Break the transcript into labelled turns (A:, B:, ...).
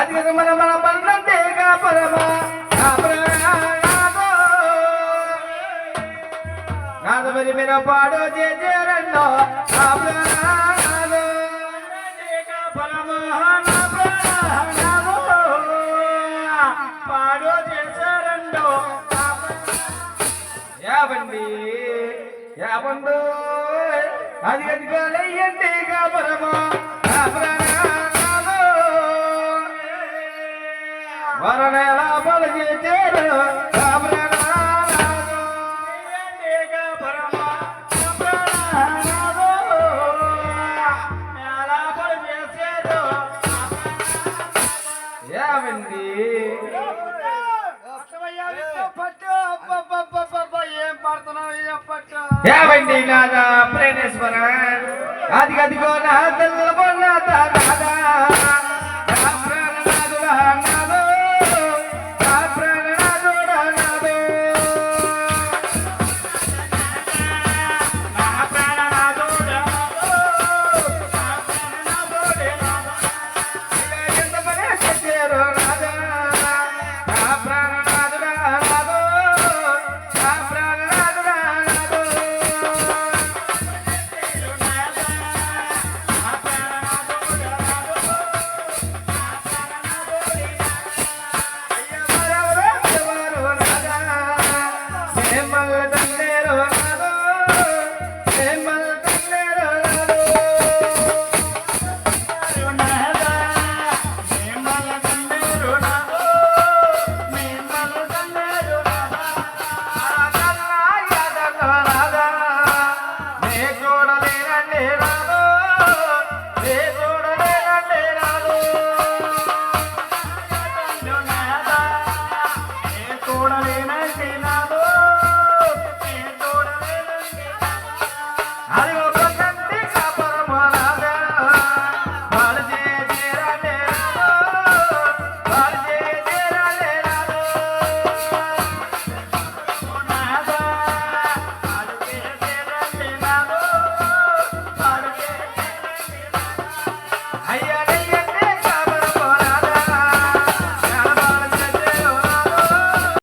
A: అది మన మన పన్నంతేగా పరమా నాదమరి మీద పాడో చేరండో పాడో చేశారండో యాబండి యాబండు అది అదిగాలయ్యండి పరమా వరనేలా బల చేశారు ఏమండి నాదా ప్రేణేశ్వర అది అదిగో నా తెల్ల నాదా